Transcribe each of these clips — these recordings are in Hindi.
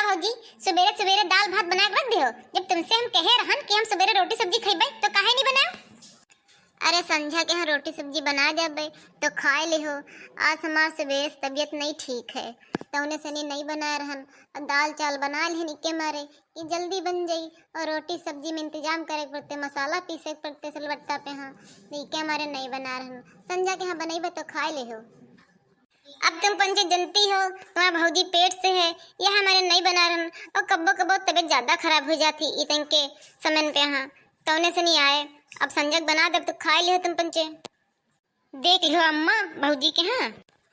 भौजी सवेरे सवेरे दाल भात बना के रख दियो। जब तुमसे हम कहे रहन कि हम सवेरे रोटी सब्जी खइबै तो काहे नहीं बनाओ? अरे संध्या के यहाँ रोटी सब्जी बना जाबे तो खाए ले हो। आज हमार सवेरे तबीयत नहीं ठीक है तो उन्हें सनी नहीं बना रहन। दाल चावल बना लेहन के मारे कि जल्दी बन जाई और रोटी सब्जी में इंतजाम करे पड़ते, मसाला पीसे पड़ते सिलबट्टा पे। हाँ के मारे नहीं बना रहन। संध्या के यहाँ बनेबे तो खाए ले हो। अब तुम पंचे जनती हो तुम्हारा भौजी पेट से है, यह हमारे नहीं बना रहन और कब्बो कब्बो तबीयत ज्यादा खराब हो जाती इतन के समय पे। हाँ तो उन्हें से नहीं आए। अब संजक बना दे तो खाए लियो तुम पंचे। देख लियो अम्मा भौजी के। हाँ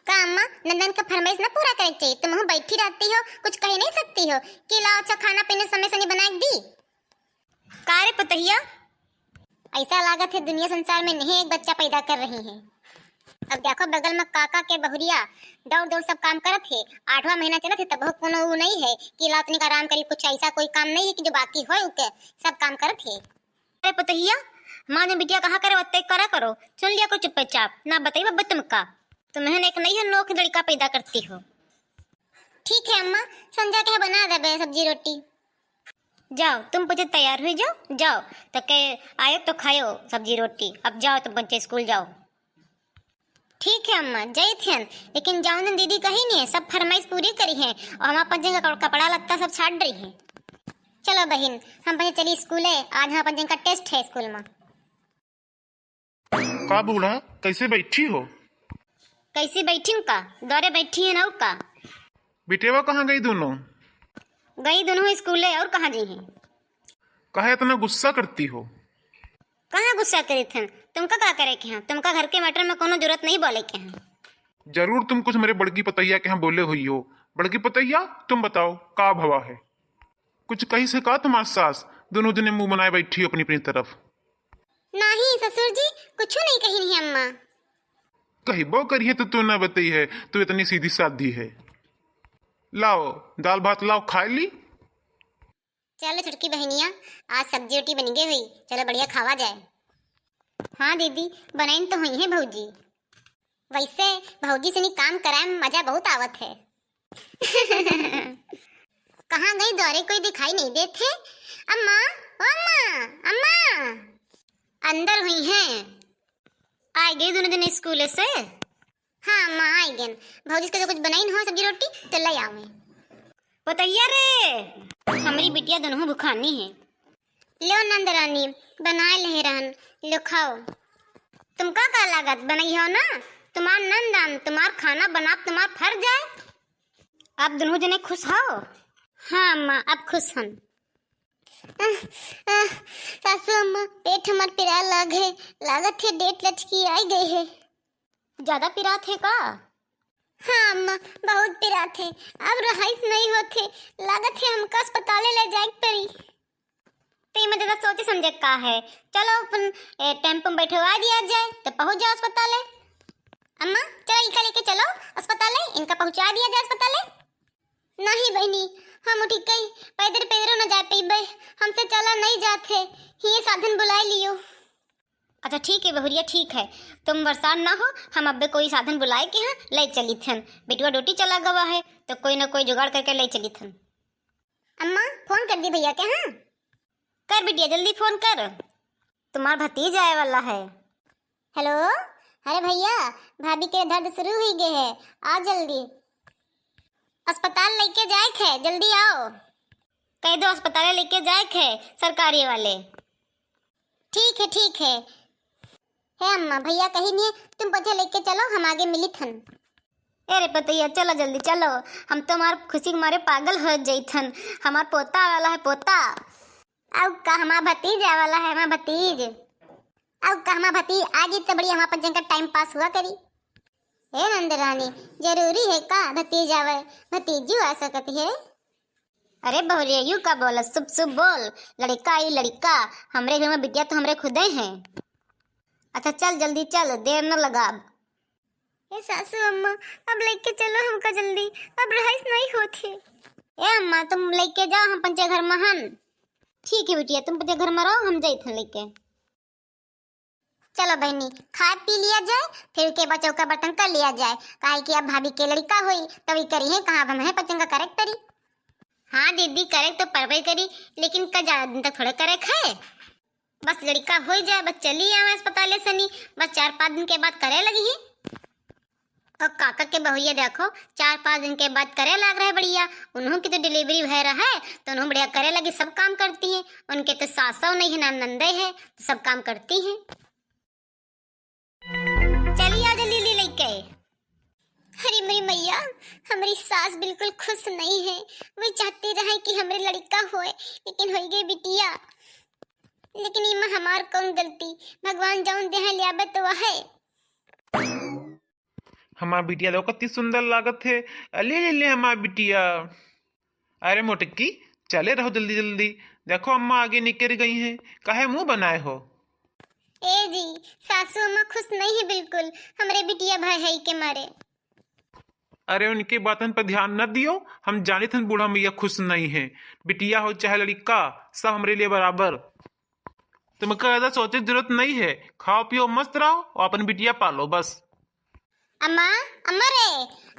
का अम्मा नंदन का फरमाइश ना पूरा करे चाहिए? तुम वहाँ बैठी रहती हो कुछ कह नहीं सकती हो कि लाओ अच्छा खाना पीने समय से नहीं बना दी? का रे पतहिया, ऐसा लागत है दुनिया संसार में नहीं एक बच्चा पैदा कर रही है। अब देखो बगल में काका के बहुरिया दौड़ दौड़ सब काम करत है। 8वां महीना चलत है तब कोनो वो नहीं है कि लाओ तनिक आराम करी। कुछ ऐसा कोई काम नहीं है कि जो बाकी हो उके सब काम करत है। अरे पतहिया माँ ने बिटिया कहा करे वत्ते करा करो, सुन लिया को चुपचाप ना बताइए बब्बा तुमका। तुम्हें एक नहीं है नोक लड़का पैदा करती हो। ठीक है अम्मा संध्या के बना दे सब्जी रोटी। जाओ तुम बच्चे तैयार हुई जाओ जाओ तक आयो तो खाओ सब्जी रोटी। अब जाओ तुम बच्चे स्कूल जाओ। ठीक है अम्मा जय थे, लेकिन जाऊन दीदी कही नहीं है, सब फरमाइश पूरी करी है और हम पंजे का कपड़ा लत्ता सब छाड़ रही है। चलो बहन हम पंजे चली स्कूल है, आज हम पंजे का टेस्ट है स्कूल में। का बूढ़ा कैसे बैठी हो? कैसे बैठी का दौरे बैठी है ना का। बिटेवा कहाँ गई दोनों? गई दोनों स्कूल है और कहाँ गई है? कहा इतना गुस्सा करती हो? कहाँ गुस्सा करी थे? तुमका क्या करे के हैं? तुमका घर के मैटर में कोनो जरूरत नहीं बोले के हैं। जरूर तुम कुछ मेरे बड़की पतैया के यहाँ बोले हुई हो। बड़की पतैया तुम बताओ का भवा है? कुछ कहीं से कहा तुम्हारी सास? दोनों जने मुंह बनाए बैठी हो अपनी अपनी तरफ। नहीं ससुर जी कुछ नहीं कही नहीं अम्मा। कही बो करी है तो तू ना बताई है, तू इतनी सीधी साधी है। लाओ दाल भात लाओ खाए ली। चलो छुटकी बहनिया आज सब्जी रोटी बन गई हुई, चलो बढ़िया खावा जाए। हाँ दीदी बनाई तो हुई है भौजी। वैसे भौजी से नहीं काम कराए में मजा बहुत आवत है। कहाँ गई दौरे कोई दिखाई नहीं देते? अम्मा ओ अम्मा अम्मा अंदर हुई हैं। आ गई दोनों दिन स्कूल से? हाँ अम्मा आ गई। भौजी के तो कुछ बनाई ना हो सब्जी रोटी तो ले आओ। बताइए रे हमारी बिटिया दोनों भुखानी है। लो नंद रानी बना ले रहन, लो खाओ। तुमका का लागत बनाई हो ना? तुम्हार नंदन तुम्हार खाना बना तुम्हार फर जाए। आप दोनों जने खुश हो? हाँ अम्मा अब खुश हन। सासू अम्मा पेट हमार पिरा लगे, लागत है डेट लटकी आई गई है। ज्यादा पिरात है का? हाँ अम्मा बहुत पिरात है, अब रहाइश नहीं होते, लागत है हमका अस्पताल ले जाए पड़ी। तो मैं ज्यादा सोचे समझे का है, चलो अपन टेम्पो में बैठवा दिया जाए तो पहुंच जाओ अस्पताल। अम्मा चलो इनका लेके चलो अस्पताल, इनका पहुंचा दिया जाए अस्पताल। नहीं बहनी हम उठी कहीं पैदल पैदल न जा पेबे, हमसे चला नहीं जाते, ये साधन बुला लियो। अच्छा ठीक है बहुरिया ठीक है, तुम बरसात ना हो, हम अब कोई साधन बुलाए के हैं ले चली थन। बेटुआ ड्यूटी चला गवा है तो कोई ना कोई जुगाड़ करके ले चली थन। अम्मा फोन कर दी भैया के? हाँ कर बिटिया जल्दी फोन कर, तुम्हारा भतीजा आए वाला है। हेलो अरे भैया भाभी के दर्द शुरू हो गए है, आओ जल्दी अस्पताल लेके जाए खे, जल्दी आओ। कह दो अस्पताल लेके जाए खे सरकारी वाले। ठीक है हे अम्मा भैया कहीं नहीं तुम पीछे लेके चलो हम आगे मिली थन। अरे पतैया चलो जल्दी चलो, हम तुम्हार खुशी के मारे पागल हो जाइथन। हमार पोता वाला है पोता, अब का हमार भतीज वाला है हमार भतीज, अब का हमार भतीज आज तो बढ़िया हमार पंचन का टाइम पास हुआ करी। हे नंदरानी जरूरी है का भतीज आवे, भतीजू आ सकती है? अरे बहुरिया यू का बोला शुभ शुभ बोल, लड़का ही लड़का, हमरे घर में बिटिया तो हमरे खुदे हैं। अच्छा चल जल्दी चल देर न लगा। ए सासू अम्मा अब लेके चलो हमका जल्दी, अब रहाइश नहीं होती। ए अम्मा तुम लेके जाओ हम पंचे घर में हन। ठीक है बिटिया तुम पंचे घर में रहो हम जाइथन लेके। चलो बहनी खा पी लिया जाए फिर के बच्चों का बर्तन कर लिया जाए, काहे कि अब भाभी के लड़का हुई तभी करी है, कहाँ हम है पचंगा करेक्टरी। हाँ हाँ दीदी करे तो परवे करी, लेकिन का ज्यादा दिन तक थोड़े करे खाए। बस लड़का हो जाए, बस चली आवे अस्पताल से नहीं, बस 4-5 दिन के बाद करे लगी है। और काका के बहुया देखो 4-5 दिन के बाद करे लग रहा है बढ़िया। उन्हों की तो डिलीवरी भय रहा है तो उन्होंने बढ़िया करे लगी, सब काम करती हैं। उनके तो सासौ नहीं है ना नंदे है, तो सब काम करती हैं। चलिए आओ जल्दी लेके। अरे मेरी मैया, हमारी सास बिल्कुल खुश नहीं है। वो चाहती रहे कि हमारे लड़का होए, लेकिन हो गई बिटिया। लेकिन इमा हमार कौन गलती, भगवान जौन दे लियाबे तो है। हमार बिटिया देखो कितनी सुंदर लागत है। ले ले ले हमार बिटिया। अरे मोटक्की चले रहो जल्दी जल्दी, देखो अम्मा आगे निकल गई हैं, काहे मुंह बनाए हो। ए जी, सासू अम्मा खुश नहीं है बिल्कुल, हमारे बिटिया भाई है के मारे। अरे उनके बातन पर ध्यान न दियो, हम जाने थे बूढ़ा मैया खुश नहीं है। बिटिया हो चाहे लड़का, सब हमारे लिए बराबर। तुमको ज्यादा सोचे जरूरत नहीं है, खाओ पियो मस्त रहो और अपन बिटिया पालो बस। अम्मा, अम्मा रे,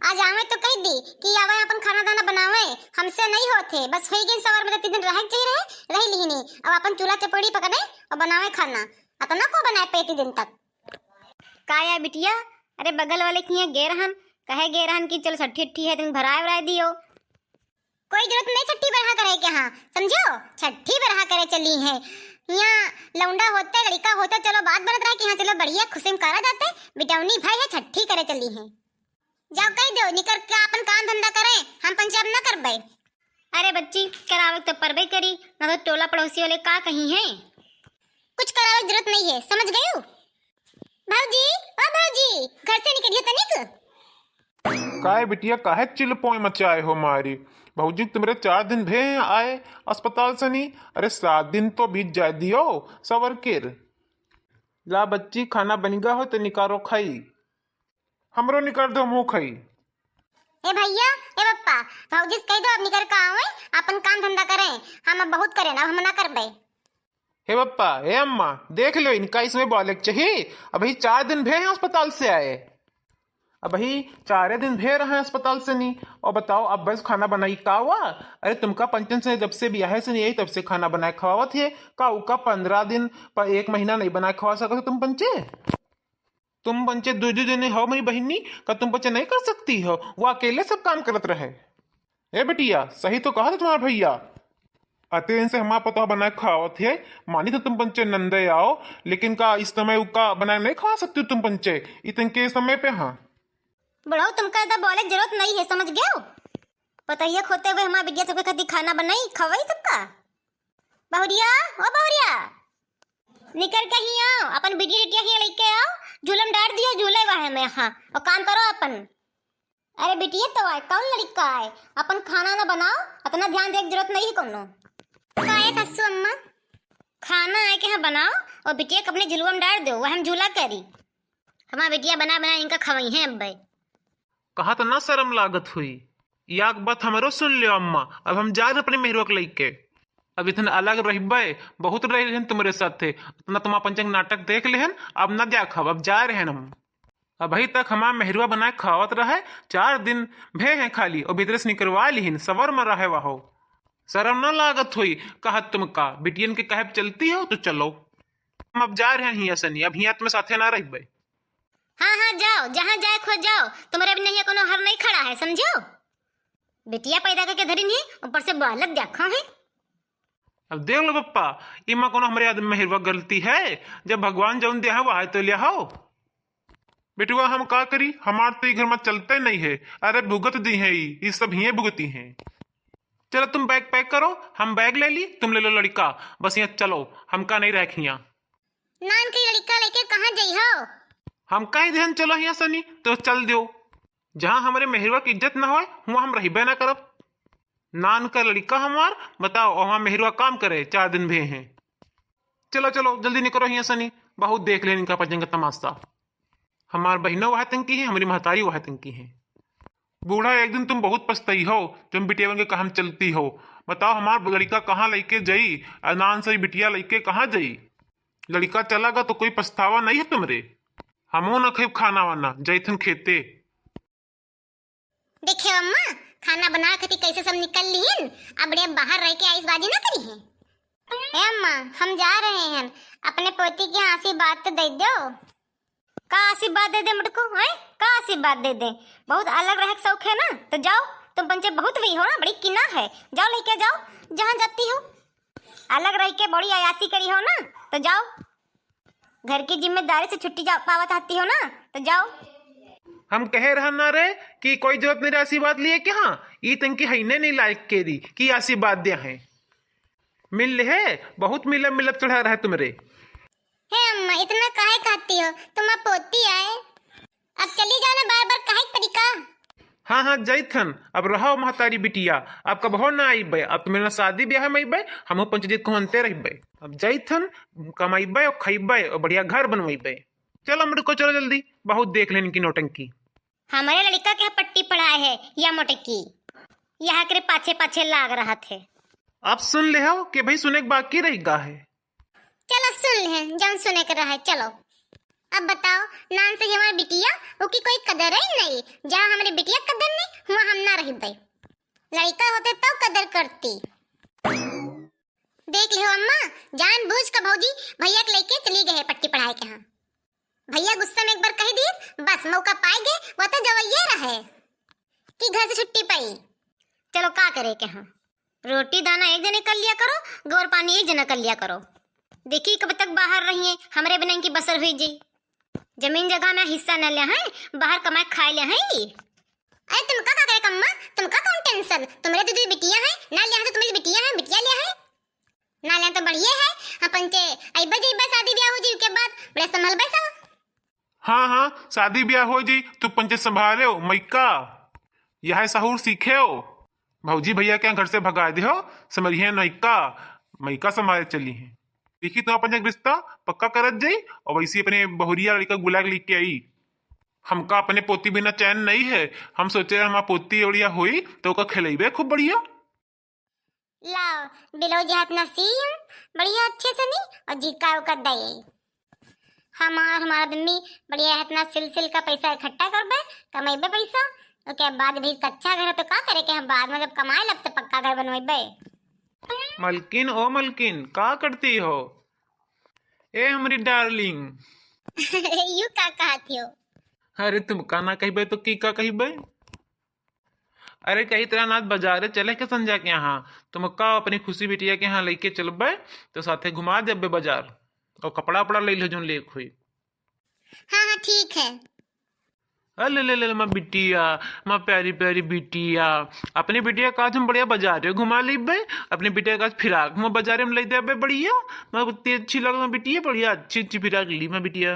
आज आवे तो कह दी कि आवे अपन खाना दाना बनावे, हमसे नहीं होते। बस होई गई सवार में 3 दिन रह चाहिए रही ली नहीं। अब अपन चूल्हा चपड़ी पकड़े और बनावे खाना, अतना को बनाए पेटी दिन तक। का या बिटिया, अरे बगल वाले की गे रहन, कहे गे रहन कि चलो छठी अट्ठी है तुम भराए भराए दियो। कोई जरूरत नहीं छठी बरहा करे के, हाँ समझो, छठी बरहा करे चली है। यहाँ लौंडा होते लड़का होते चलो बात बनत रहा कि हाँ चलो बढ़िया खुशी में करा जाते। बिटौनी भाई है छठी करे चली है। जाओ कह दो निकर के अपन काम धंधा करे, हम पंचायत न करबे। अरे बच्ची करावे तो परबे करी, ना तो टोला पड़ोसी वाले का कहीं है। कुछ करावे की जरूरत नहीं है, समझ गए हो। भाऊजी, ओ भाऊजी, घर से निकलिए तनिक। काहे बिटिया काहे चिल्पोए मचाए हो मारी। भाजी तुम्हारे 4 दिन भे आए अस्पताल से नहीं, अरे 7 दिन तो बीत जाए दियो सवर किर। ला बच्ची खाना बन गया हो तो निकारो खाई, हमरो निकाल दो मुंह खाई। ए भैया, ए पप्पा, भाऊजी कह दो अब निकल का आवे, अपन काम धंधा करें, हम अब बहुत करें, अब हम ना करबे। हे पप्पा हे अम्मा देख लो इनका इसमें बालक चाहिए। अभी 4 दिन भे हैं अस्पताल से आए, अभी 4 दिन भे रहे हैं अस्पताल से नहीं। और बताओ अब बस खाना बनाई का हुआ। अरे तुमका पंचन से जब से ब्याह से नहीं आई तब से खाना बनाए खवावत है का उका 15 दिन पर 1 महीना नहीं बनाए खवा सको तुम पंचे। तुम पंचे दो दिन हो मेरी बहनी का, तुम पंचे नहीं कर सकती हो, वो अकेले सब काम करत रहे। ए बेटिया सही तो कहा था तुम्हारा भैया, अते दिन से हमारा पता बनाए खावत है। मानी तो तुम पंचे नंदे आओ, लेकिन का इस समय उका बनाए नहीं खा सकती तुम पंचे इतने के समय पे। हाँ बड़ाओ तुमका इतना बोले जरूरत नहीं है, समझ गए हो। बताइए खोते हुए हमारा बिटिया सबके खातिर खाना बनाई खवाई सबका। बहुरिया, ओ बहुरिया, निकल के ही आओ, अपन बिटिया टिटिया ही लेके आओ, झूलम डाल दियो झूले वाहे में। हाँ और काम करो अपन। अरे बिटिया तो आए, कौन लड़का आए, अपन खाना ना बनाओ, इतना ध्यान देने की जरूरत नहीं है कोनो। काहे ससु अम्मा, खाना आए के यहाँ बनाओ और बिटिया को अपने झुलुआ में डाल दो, वह हम झूला करी। हमारा बिटिया बना बना इनका खवाई है अब। कहा तो ना शर्म लागत हुई, याक बात हमारो सुन लियो अम्मा। अब हम जा रहे अपने मेहरुआ के लेके, अब इतने अलग रहबे बहुत रहे तुम्हारे साथ थे, इतना तुम पंचंग नाटक देख लेहन, अब ना जा खब, अब जा रहे हम। अभी तक हमारा मेहरुआ बनाए खावत रहे, 4 दिन भे हैं खाली और भीतर से निकलवा लिहिन, सवर में रहे वहो। शर्म ना लागत हुई, कहा तुमका बिटियन के कहब चलती हो तो चलो। हम अब जा रहे हैं हिया सनी, अब हिया तुम्हें साथे ना रहबे। हाँ हाँ जाओ, जहाँ जाए खो जाओ, तुम्हारे अब नहीं कोनो हर नहीं खड़ा है, समझो। बिटिया पैदा करके धरी नहीं, ऊपर से बालक देखा है। अब देख लो पप्पा, इमा कोनो हमारे आदमी मेहरवा गलती है, जब भगवान जौन दिया वो आए तो लिया हो। बेटुआ हम का करी, हमार तो घर में चलते नहीं है। अरे भुगत दी है ये सब ही भुगती हैं। चलो तुम बैग पैक करो, हम बैग ले ली, तुम ले लो लड़का, बस यहाँ चलो, हम का नहीं रखिया। नान की लड़का लेके कहाँ जाइ हो। हम कहीं ध्यान चलो यहाँ सनी तो चल दो, जहाँ हमारे मेहरवा की इज्जत ना हो वहाँ हम रही ना करब। नान का लड़का हमार बताओ, और वहाँ मेहरवा काम करे 4 दिन भी हैं। चलो चलो जल्दी निकलो यहाँ सनी, बहुत देख ले इनका पजंग का तमाशा। हमार बहनों वह तंकी है, हमारी महतारी वह तंकी है। बूढ़ा एक दिन तुम बहुत पछताई हो, तुम बिटिया के कहा चलती हो। बताओ हमार लड़का कहाँ लेके जाई, अनान से बिटिया लेके कहाँ जाई। लड़का चलागा तो कोई पछतावा नहीं है तुमरे। हमो न खेब खाना वाना जैथन खेते। देखे अम्मा, खाना बना खती कैसे सब निकल लिहिन, अब बढ़िया बाहर रह के आइसबाजी ना करी है। हे अम्मा, हम जा रहे हैं, अपने पोती की आशीर्वाद तो दे दो। का आशीर्वाद दे दे मुझको है? का आशीर्वाद दे दे? बहुत अलग रह शौक है ना, तो जाओ, तुम पंचे बहुत हुई हो ना, बड़ी किना है, जाओ लेके जाओ जहाँ जाती हो। अलग रह के बड़ी अयासी करी हो ना, तो जाओ। घर की जिम्मेदारी से छुट्टी जा पावा चाहती हो ना, तो जाओ। हम कहे रहा ना रे कि कोई जरूरत नहीं आशीर्वाद लिए कि हाँ ये तंकी हईने नहीं लायक के दी कि आशीर्वाद दिया है। मिल है बहुत मिलब मिलब चढ़ा रहा है तुमरे। हे अम्मा, इतना काहे कहती हो? तुम अब पोती आए, अब चली जाना बार बार काहे पड़ी का? हाँ हाँ जैथन, अब रहो महतारी बिटिया, अब कब हो ना आईबे, अब तो मेरा शादी ब्याह में अइबे, हम पंचजीत को हनते रहिबे। अब जैथन कमाइबे और खइबे और बढ़िया घर बनवाइबे। चलो मेरे को, चलो जल्दी, बहुत देख लेने की नौटंकी। हमारे लड़का के पट्टी पड़ाए है या मोटकी, यहाँ के पाछे पाछे लाग रहा थे। आप सुन ले हो कि भाई सुने के बाकी रहेगा है। चलो सुन ले, जन सुने कर रहा है, चलो। अब बताओ, नान से हमारी बिटिया वो की कोई कदर है नहीं, जहाँ हमारी बिटिया कदर नहीं वहाँ हम ना रही भाई। लड़का होते तो कदर करती। देख लियो अम्मा, जान बूझ कर भौजी भैया के लेके चली गए पट्टी पढ़ाए के। यहाँ भैया गुस्सा में एक बार कह दिए, बस मौका पाए गए, वो तो जवैये रहे कि घर से छुट्टी पाई। चलो का करे के, हाँ रोटी दाना एक जने कर लिया करो, गोर पानी एक जना कर लिया करो। देखी कब तक बाहर रही है, हमरे बिना की बसर हुई जी। जमीन जगह में हिस्सा न ले हैं, बाहर कमाए खाए ले हैं। अरे तुमका का करे कम्मा, तुमका कौन टेंशन? तुम्हारे दीदी बिटिया है ना, लिया तो तुम्हारी बिटिया है, बिटिया लिया है ना, लिया तो बढ़िया है। अपन चे आइबा जइबा शादी ब्याह हो जी के बाद बड़े संभलबे सब। हाँ हाँ शादी ब्याह हो जी, तू पंचायत संभाले हो मैका, यह साहूर सीखे हो। भौजी भैया के घर से भगा दे हो, समझिए नैका मैका संभाले चली है। देखी तो अपन रिश्ता पक्का करत जाई, और वैसे अपने बहुरिया लड़का बुला के लेके आई। हमका अपने पोती बिना चैन नहीं है, हम सोचे हमारा पोती बढ़िया हुई तो ओका खिलेबे खूब बढ़िया। लाओ बिलौजी हाथ नसीम बढ़िया अच्छे से नहीं, और जीका का दई हमारा आदमी बढ़िया इतना सिल का पैसा इकट्ठा करबे, कमाइबे पैसा, उसके बाद भी कच्चा घर है तो का करे के हम बाद में जब कमाए लब तो पक्का घर बनवाइबे। मलकिन ओ मलकिन का करती हो? ए हमारी डार्लिंग। यू का कहती हो? अरे तुम का ना कहिबे तो की का कहिबे? अरे कही तरह नाथ बाजारे चले के संजा के यहाँ, तुम का अपनी खुशी बिटिया के यहाँ लेके चलबे तो साथे घुमा देबे बाजार, और कपड़ा उपड़ा ले लो जो लेक हुई। हाँ हाँ ठीक है। अरे ले ले माँ बिटिया, माँ प्यारी प्यारी बिटिया, अपनी बिटिया का आज हम बढ़िया बाजार घुमा लेबे, अपनी बिटिया का फिराक मैं बाजार में ले देबे बढ़िया, मैं उतनी अच्छी लग मैं बिटिया, बढ़िया अच्छी अच्छी फिराक ली मैं बिटिया।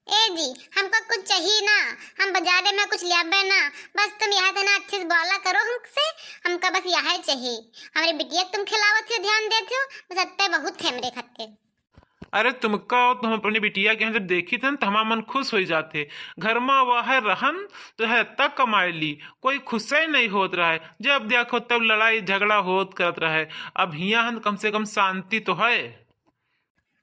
ए जी हमको कुछ चाहिए ना, हम बाजार में कुछ लियाबे ना, बस तुम यहाँ से ना अच्छे से बोला करो हमसे, हमका बस यहाँ चाहिए। हमारी बिटिया तुम खिलावत हो, ध्यान देते हो, बस अत्ते बहुत है मेरे खाते। अरे तुमका तो हम अपनी बिटिया के यहाँ जब देखी थे तो हमारा मन खुश हो जाते, घर में वह रहन तो है तक कमाए ली, कोई खुश ही नहीं होत रहा है, जब देखो तब लड़ाई झगड़ा होत करत रहे। अब यहाँ कम से कम शांति तो है।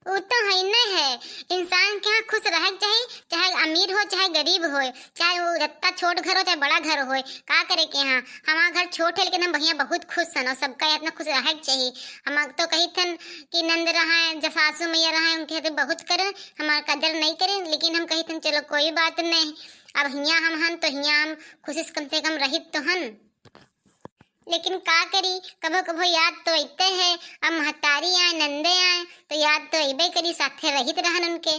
वो तो है नहीं है, इंसान के यहाँ खुश रह चाहिए, चाहे अमीर हो चाहे गरीब हो, चाहे वो रत्ता छोट घर हो चाहे बड़ा घर हो। का करे के यहाँ हमारा घर छोट है लेकिन हम भैया बहुत खुश हैं, सबका इतना खुश रह चाहिए। हम तो कही थन कि नंद रहा है जब सासू मैया रहा है उनके तो बहुत करें, हमारा कदर नहीं करें, लेकिन हम कही थन चलो कोई बात नहीं, अब हिया हम हन तो हिया हम खुशी कम से कम रहित तो हन। लेकिन का करी, कभो कभो याद तो अते है, अब महतारी आए नंदे आए तो याद तो अबे करी, साथे रहित रहन उनके,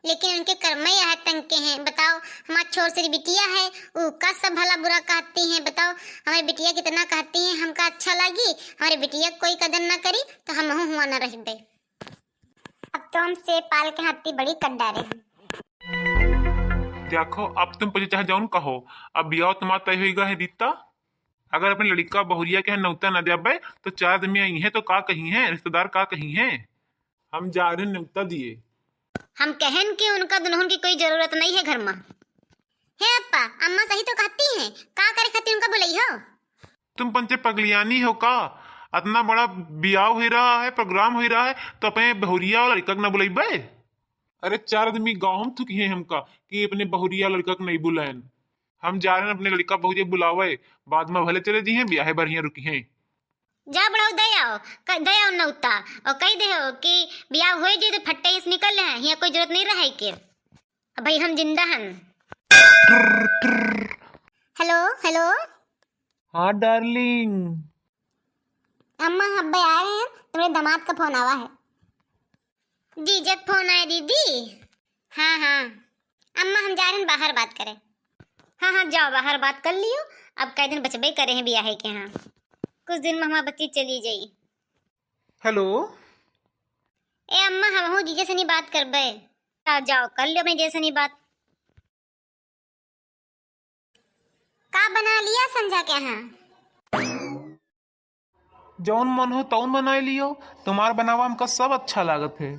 लेकिन उनके कर्म यह तंग के हैं। बताओ हमारी छोर से बिटिया है, उसका सब भला बुरा कहती हैं, बताओ हमारी बिटिया कितना कहती हैं, हमका अच्छा लगी, हमारी बिटिया कोई कदर ना करी तो हम हुआ ना रह गए। अब तो हम से पाल के हाथी बड़ी कट डारे हैं। देखो अब तुम पीछे चाहे जाऊन कहो, अब ब्याह तुम्हारा तय होगा है दीता, अगर अपने लड़का बहुरिया के न्योता न दे तो चार आदमी आई है तो का कहीं है, रिश्तेदार का कहीं है, हम जा रहे न्योता दिए। हम कहन कि उनका दुल्हन की कोई जरूरत नहीं है घर में। हे अप्पा अम्मा सही तो कहती हैं, का करे खाती उनका बुलाई हो? तुम पंचे पगलियानी हो का? इतना बड़ा ब्याह हो रहा है, प्रोग्राम हो रहा है, तो अपने बहुरिया और लड़का न बुलाइबे? अरे चार आदमी गाँव में थुकी है हमका कि अपने बहुरिया लड़का को नहीं बुलाएन, हम जा रहे हैं अपने लड़का बहु बुलावे, बाद में भले चले जी हैं ब्याहे बढ़िया रुकी हैं। जा बड़ाओ दयाओ नौता और कह दे हो कि बियाह हो जाए तो फट्टे इस निकल हैं, यहाँ कोई जरूरत नहीं रहे के। अब भाई हम जिंदा हैं। हेलो हेलो हाँ डार्लिंग। अम्मा अब्बे आ रहे हैं, तुम्हारे दामाद का फोन आवा है। जीजा का फोन आया दीदी? हाँ हाँ अम्मा हम जा रहे हैं बाहर बात करें। हाँ हाँ जाओ बाहर बात कर लियो। अब कई दिन बचबे करे हैं बियाहे के, यहाँ कुछ दिन में हमारा बच्ची चली जाई। हेलो ए अम्मा हम हूँ जीजा से नहीं बात करबे। जाओ कर लियो मैं जैसे नहीं बात। का बना लिया संध्या के यहाँ? जौन मन हो तौन बनाए लियो, तुम्हार बनावा हमका सब अच्छा लागत है।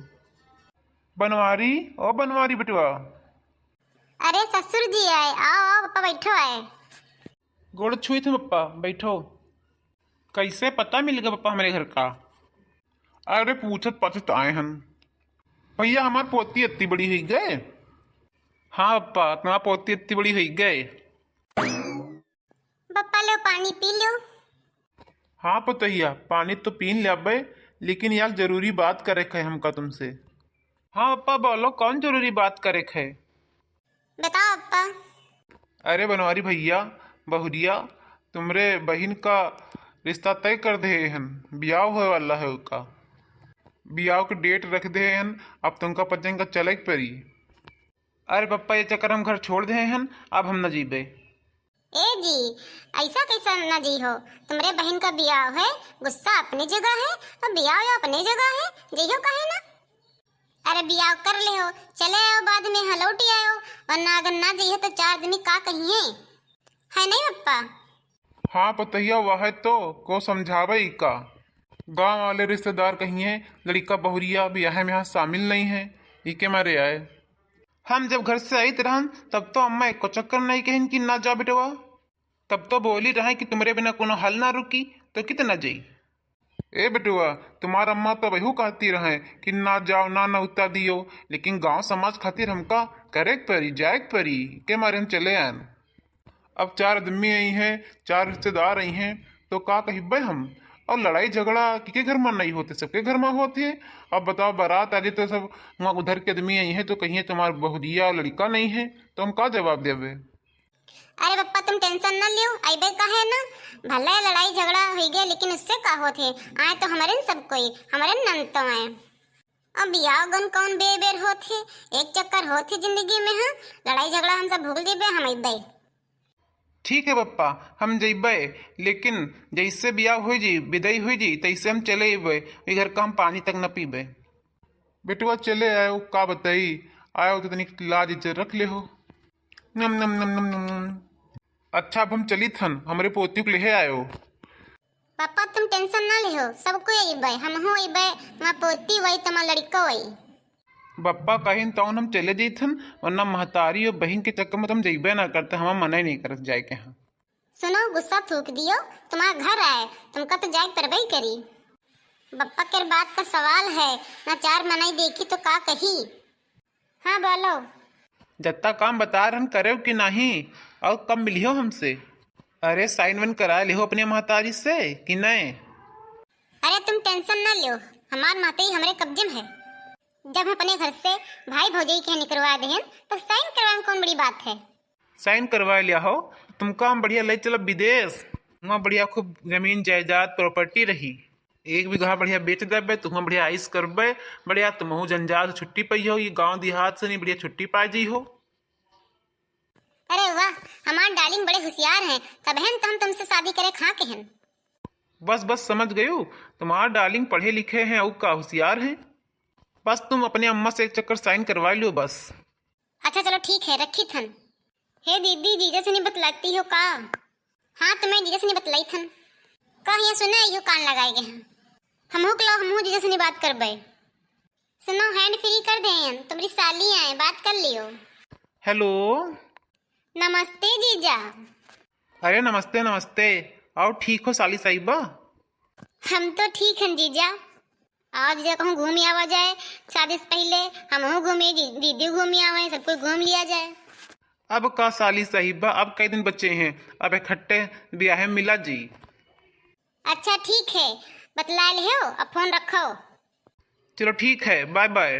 बनवारी ओ बनवारी बेटवा। अरे ससुर जी आए, आओ आओ पापा बैठो आए। गोड़ छुई थे पप्पा, बैठो। कैसे पता मिल गया पप्पा हमारे घर का? अरे पूछत पाछत आए हम। भैया हमार पोती इतनी बड़ी हुई गए। हाँ पप्पा तुम्हारा पोती इतनी बड़ी हुई गए। पप्पा लो पानी पी लो। हाँ पतैया पानी तो पीन ले अबे, लेकिन यार जरूरी बात करे है हमका तुमसे। हाँ पप्पा बोलो कौन जरूरी बात करे है? बताओ पप्पा। अरे बनवारी भैया बहुरिया तुमरे बहन का रिश्ता तय कर दे हन, ब्याह होए वाला है उसका। ब्याह के डेट रख दे हन, अब तुमका पचेंगा चले परी। अरे पप्पा ये चक्कर हम घर छोड़ दे हन, अब हम न जीबे। ए जी ऐसा कैसा ना जी हो, तुम्हारे बहन का ब्याह है, गुस्सा अपनी जगह है और ब्याह अपनी जगह है, जी हो कहे ना। अरे ब्याह कर ले हो, चले आओ बाद में हलौटी आयो, वरना अगर ना जी हो तो 4 दिन का कहिए है नहीं पप्पा? हाँ पतैया वह तो को समझावे का। गांव वाले रिश्तेदार कहिए लड़का बहुरिया ब्याह में यहाँ शामिल नहीं है, इके मारे आए। हम जब घर से आई रहन तब तो अम्मा एक चक्कर नहीं कहन कि ना जा बेटवा। तब तो बोली रहे कि तुम्हारे बिना कोनो हल ना रुकी तो कितना जाई। ए बेटुआ तुम्हारा अम्मा तो वही कहती रहे कि ना जाओ ना उतना दियो, लेकिन गांव समाज खातिर हमका करे परी जाए परी के मारे हम चले आए। अब 4 आदमी आई हैं, 4 रिश्तेदार आई हैं, तो का कहिबे हम। और लड़ाई झगड़ा किके घर में नहीं होते, सबके घर में होते हैं। अब बताओ बारात आज तो सब वहाँ उधर के आदमी आई हैं, तो कहिए तुम्हारा बहुदिया और लड़का नहीं है, तो हम का जवाब देवे? अरे पप्पा तुम टेंशन ना लियो, आइबे का है ना। भले लड़ाई झगड़ा हो गया लेकिन उससे का होते आए तो हमारे न सब कोई हमारे नंद तो आए। अब ब्याह गन कौन बेर होते, एक चक्कर होते जिंदगी में। हाँ लड़ाई झगड़ा हम सब भूल देबे, हम आइबे। ठीक है पप्पा हम जइबे, लेकिन जैसे ब्याह हो जी विदाई हो जी तैसे हम चले अबे, घर का हम पानी तक न पीबे। बेटुआ चले आयो का बताई, आयो तो तनिक लाज इज्जत रख ले हो। नम नम नम नम नम। अच्छा अब हम चली थन, हमारे पोती को ले आयो। पापा तुम टेंशन ना लिहो, सबको आइबे, हम हो आइबे, तुम्हारा पोती वही तुम्हारा लड़का वही। बप्पा कहीं तो हम चले जइथन, वरना महतारी और बहन के चक्कर में तुम जइबे ना करते, हम मना ही नहीं करत जाए के। यहाँ सुनो गुस्सा थूक दियो, तुम्हारा घर आए तुमका तो जाए पर ही करी। बप्पा के बात का सवाल है ना, 4 मनाई देखी तो का कही। हाँ बोलो। जत्ता काम बता रहन करे कि नहीं, और कब मिलियो हमसे? अरे साइन वन करा लिहो अपने महतारी से कि नहीं? अरे तुम टेंशन ना लियो, हमार माते हमारे कब्जे में है। जब हम अपने घर से भाई भौजाई के निकलवा दें तो साइन करवाने कौन बड़ी बात है। साइन करवा लिया हो तुमका, हम बढ़िया ले चलो विदेश, वहाँ बढ़िया खूब जमीन जायदाद प्रॉपर्टी रही, 1 बीघा बढ़िया बेच देबे, तुम बढ़िया आइस करबे, बढ़िया तुम जंजाल से छुट्टी पाई हो, ये गांव देहात से नहीं बढ़िया छुट्टी पा जी हो। अरे वाह हमार डार्लिंग बड़े होशियार हैं, तब है तो हम तुमसे शादी करे खा के हैं। बस बस समझ गयो, तुम्हारा डार्लिंग पढ़े लिखे हैं और का होशियार हैं। बस तुम अपने अम्मा से एक चक्कर साइन करवा लो बस। अच्छा चलो ठीक है रखी थन। हे दीदी जीजा से नहीं बतलाती हो का? हाँ तुम्हें जीजा से नहीं बतलाई थन का, यहाँ सुना यो कान लगाए गए हैं। हमहू जीजा से नहीं बात कर बे। सुनो हैंड फ्री कर दे, तुम्हारी साली आए बात कर लियो। हेलो नमस्ते जीजा। अरे नमस्ते नमस्ते, आओ ठीक हो साली साहिबा? हम तो ठीक हैं जीजा। आज जीजा कहूँ घूम आवा जाए, शादी से पहले हम घूमे, दीदी घूम आवे, सबको घूम लिया जाए। अब का साली साहिबा, अब कई दिन बचे हैं, अब इकट्ठे ब्याह में मिला जी। अच्छा ठीक है, बतला ले हो, अब फोन रखो। चलो ठीक है, बाय बाय।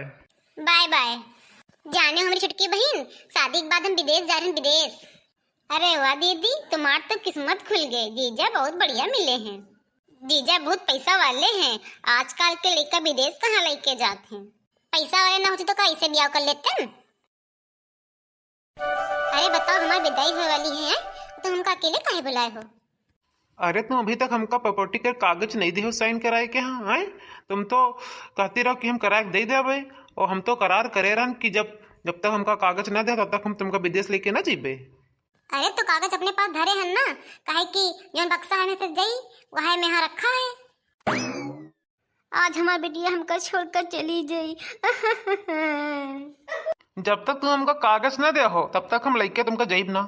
Bye bye. जाने हो हमारी छुटकी बहन, शादी के बाद हम विदेश जा रहे हैं, विदेश। अरे वाह दीदी, तुम्हारी तो किस्मत खुल गई, जीजा बहुत बढ़िया मिले हैं। जीजा बहुत पैसा वाले हैं, आजकल के लड़का विदेश कहाँ लेके जाते हैं। पैसा वाले ना होते तो कैसे ब्याह कर लेते हैं। अरे बताओ, हमारी विदाई होने वाली है, तो हमका अकेले काहे बुलाए हो। अरे तुम अभी तक हमका प्रॉपर्टी के कागज नहीं दे हो साइन कराए के। हाँ हैं, तुम तो कहती रहो कि हम करा के दे देवे, और हम तो करार करे रहन कि जब तक हमका कागज ना दे तब तक हम तुमका विदेश लेके ना जीबे। अरे तो कागज अपने पास धरे हैं ना, काहे कि जौन बक्सा है में से जई वह में यहाँ रखा है। आज हमारी बेटिया हमको छोड़कर चली गई। जब तक तुम हमका कागज ना दे हो तब तक हम लेके तुमका जाइब ना।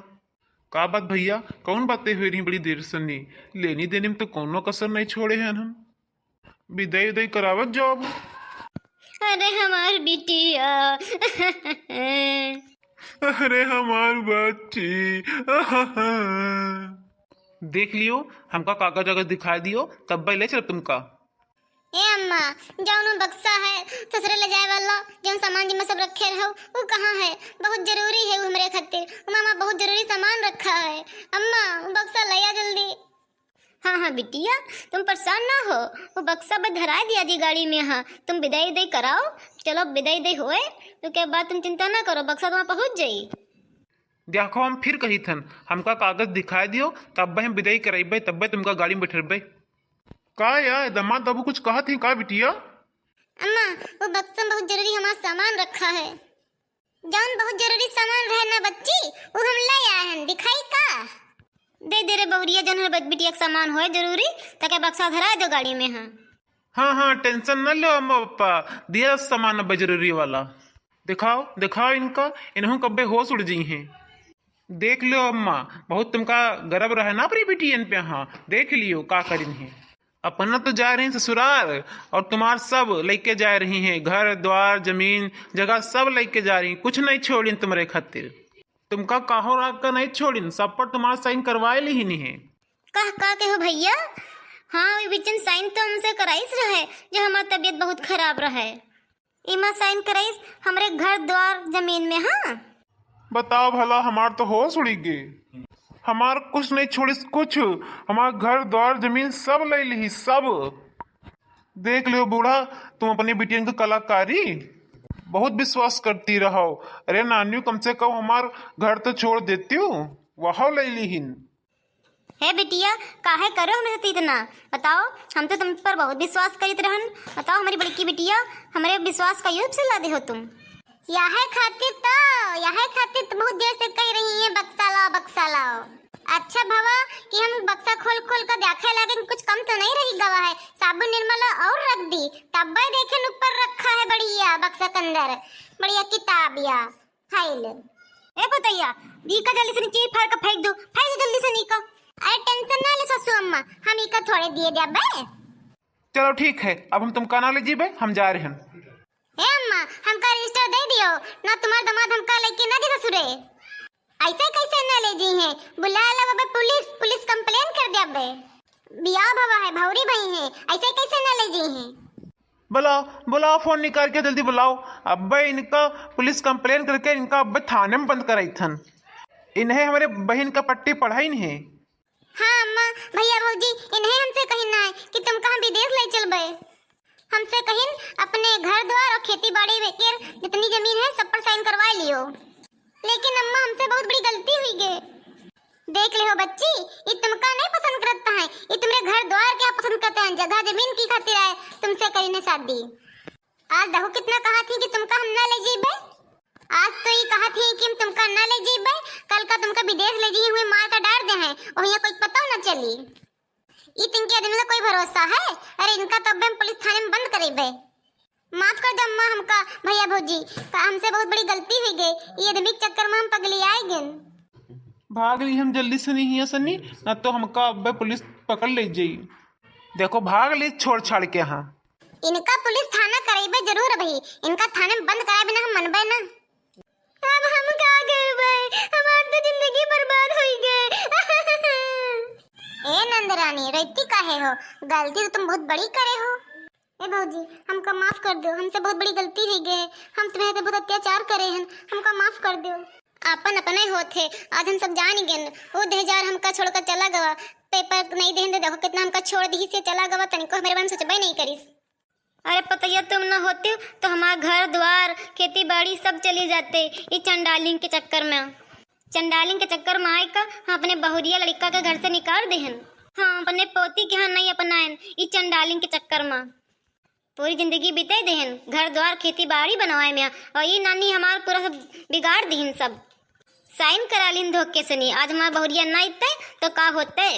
का बात भैया, कौन बातें हुई रही बड़ी देर से? नहीं लेनी देनी में तो कोनो कसर नहीं छोड़े हैं हम। विदाई उदाई करावत जाओ। अरे हमारी बिटिया। अरे हमार बच्ची। देख लियो, हमका कागज अगर दिखा दियो तब ले चल तुमका। ए अम्मा, जौन बक्सा है ससुरे ले जाए वाला, जौन सामान जिम्मे सब रखे रहो वो कहाँ है? बहुत जरूरी है वो हमरे खातिर। मामा बहुत जरूरी सामान रखा है। अम्मा वो बक्सा ले आ जल्दी। हाँ हाँ बिटिया, तुम परेशान ना हो, वो बक्सा बस धरा दिया जी गाड़ी में। हाँ तुम विदाई उदाई कराओ, चलो विदाई उदाई होए तो क्या बात, तुम चिंता ना करो, बक्सा तुम्हारा पहुंच जाई। देखो हम फिर कही थन, हमका कागज दिखा दियो तब हम विदाई कराइबे, तब तुमका गाड़ी में बैठेबे। का यार दमाद बाबू कुछ कहा थी का बिटिया? अम्मा वो बक्सा में बहुत जरूरी हमारा सामान रखा है, जौन बहुत जरूरी सामान रहे ना बच्ची, वो हम ले आए हैं। दिखाई का दे दे रे बहुरिया, जन हर बिटिया का सामान होए जरूरी ताकि बक्सा धरा दो गाड़ी में। हाँ हाँ हाँ, टेंशन न लो अम्मा पापा, दिया सामान अब जरूरी वाला। दिखाओ दिखाओ इनका, इन्हों कब्बे होश उड़ जी हैं। देख लो अम्मा, बहुत तुमका गर्व रहे ना अपनी बिटियन पे। हाँ देख लियो का करिन है। अपना तो जा रहे हैं ससुराल, और तुम्हार सब लेके जा रही हैं, घर द्वार जमीन जगह सब लेके जा रही, कुछ नहीं छोड़ीन तुम्हारे खातिर। तुमका काहो राग का नहीं छोड़ीन, सब पर तुम्हारा साइन करवाए ली ही नहीं है। का के हो भैया? हाँ वो बिचन साइन तो हमसे कराइस रहे, जो हमारी तबीयत बहुत खराब रहे, इमा साइन कराइस हमारे घर द्वार जमीन में। हाँ बताओ भला, हमार तो होश उड़ी गई, हमार कुछ नहीं छोड़िस कुछ, हमार घर द्वार जमीन सब ले ली सब। देख लो बूढ़ा, तुम अपनी बिटियन की कलाकारी बहुत विश्वास करती रहो। अरे नानियों कम से कम हमार घर तो छोड़ देती हूँ, वह ले ली हिन। है बिटिया, काहे करो हमें साथ इतना? बताओ, हम तो तुम पर बहुत विश्वास करित रहन। बताओ हमारी बड़की बिटिया, हमारे विश्वास का युद्ध से ला दे हो तुम। यह खातिर तो बहुत देर से कह रही हैं बक्सा लाओ बक्सा लाओ। अच्छा भवा कि हम बक्सा खोल खोल कर देखे लगे, कुछ कम तो नहीं रही गवा है। साबुन निर्मला और रख दी, तब देखे ऊपर रखा है बढ़िया बक्सा के अंदर बढ़िया किताबिया। हाय ले ए बताइया, दी का जल्दी से नीचे फाड़ के फेंक दो जल्दी से नीका। अरे टेंशन ना ले ससु अम्मा, हम इका थोड़े दिए देबे। चलो ठीक है, अब हम तुमका ना ले जीबे, हम जा रहे हैं। ए अम्मा, हमका रजिस्टर दे दियो ना, तुम्हारा दामाद हमका लेके ना दे ससुरे। ऐसे कैसे ना ले जी हैं, बुला ला बाबा, पुलिस कंप्लेन कर दे अबे। बियाह भवा है, भौरी भाई है, ऐसे कैसे ना ले जी हैं। बुलाओ फोन निकाल के जल्दी बुलाओ। अब इनका पुलिस कंप्लेन करके इनका अब थाने में बंद कराई थन। इन्हें हमारे बहन का पट्टी पढ़ाई नहीं है। हाँ अम्मा, भैया भौजी, इन्हें हमसे कहना है कि तुम कहाँ विदेश ले चलबे। हमसे कहिन अपने घर द्वार और खेती बाड़ी में जितनी जमीन है सब पर साइन करवा लियो। लेकिन अम्मा हमसे बहुत बड़ी गलती हुई गे। देख ले हो बच्ची, ये तुमका नहीं पसंद करता है, ये तुम्हारे घर द्वार क्या पसंद करते हैं, जगह जमीन की खातिर आए तुमसे कहीं शादी। आज देखो कितना कहा थी कि तुमका हम ना ले जीबे, आज तो ये कहा थी कि हम तुमका ना ले जीबे, कल का तुमका विदेश ले जी हुए मार का डार दे हैं और यहाँ कोई पता ना चली। ये तिनके आदमी का कोई भरोसा है? अरे इनका तब हम पुलिस थाने में बंद करेबे। माफ कर दो अम्मा हमका, भैया भौजी, हमसे बहुत बड़ी गलती हुई गई, ये आदमी के चक्कर में हम पगली आए गए। भाग ली हम जल्दी से नहीं है सन्नी, ना तो हमका अब पुलिस पकड़ ले जाई। देखो भाग ली छोड़ छाड़ के। हाँ इनका पुलिस थाना करेबे जरूर भाई, इनका थाने में बंद कराए बिना हम मनबे ना। अब हम का करबे, हमार तो जिंदगी बर्बाद हो गए। ए नंदरानी रोती काहे हो? गलती तो तुम बहुत बड़ी करे हो। ए भौजी हमको माफ कर दो, हमसे बहुत बड़ी गलती हो गई। हम तुम्हें बहुत अत्याचार करे हैं, हमको माफ कर दो। अपन अपने होते आज हम सब जान गए। वो 2000 हमका छोड़कर चला गवा, पेपर नहीं देहन दे, देखो कितना हमका छोड़ दी से चला गवा, तनिको मेरे बारे में सोचबे नहीं करिस। अरे पतैया तुम न होती तो हमारा घर द्वार खेती बाड़ी सब चले जाते ये चंडालिंग के चक्कर में। चंडालिंग के चक्कर में आए का हम अपने बहुरिया लड़का के घर से निकाल देहन। हाँ अपने पोती के यहाँ नहीं अपनाएन ये चंडालिंग के चक्कर में। पूरी जिंदगी बिते देहन घर द्वार खेती बाड़ी बनवाए में, और ये नानी हमारा पूरा सब बिगाड़ दीहन। सब साइन करा लीन धोखे से। नहीं आज हमारा बहुरिया ना इतने तो का होते।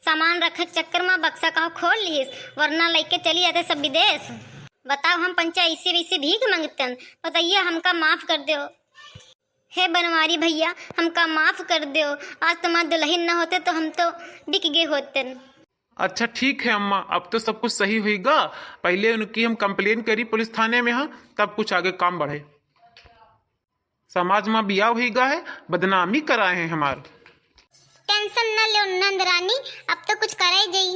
सामान रखे के चक्कर में बक्सा कहो खोल लीस, वरना लेके चली जाते सब विदेश। बताओ हम पंचा इसी वैसे भीख मांगते। बताइए हमका माफ कर दो। हे बनवारी भैया हमका माफ कर दो। आज तुम्हारा दुल्हन न होते तो हम तो बिक गए होते। अच्छा ठीक है अम्मा, अब तो सब कुछ सही होगा। पहले उनकी हम कंप्लेन करी पुलिस थाने में, हाँ तब कुछ आगे काम बढ़े। समाज में बिया होगा है, बदनामी कराए हैं हमार। टेंशन न लो नंदरानी, अब तो कुछ करे जाई।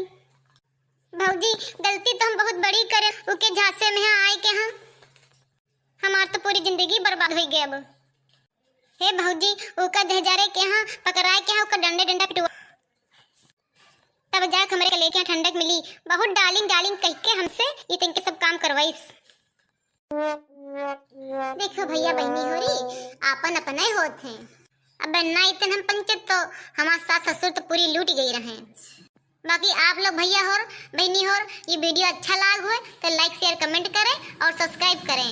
भौजी गलती तो हम बहुत बड़ी करे, उके झांसे में आए के। हाँ हमार तो पूरी जिंदगी बर्बाद हो गई। अब हे भौजी उका 2000 के यहाँ पकड़ाए के यहाँ उका डंडे डंडा पिटवा, तब जाके हमारे लेके ठंडक मिली। बहुत डालिंग डालिंग कह के हमसे ये तिनके सब काम करवाइस। देखो भैया बहनी हो रही आपन अपने होते हैं। अब ना इतने हम पंचत तो हमारे सास ससुर तो पूरी लूट गई रहे। बाकी आप लोग भैया हो बहनी हो ये वीडियो अच्छा लगा हो तो लाइक शेयर कमेंट करें और सब्सक्राइब करें।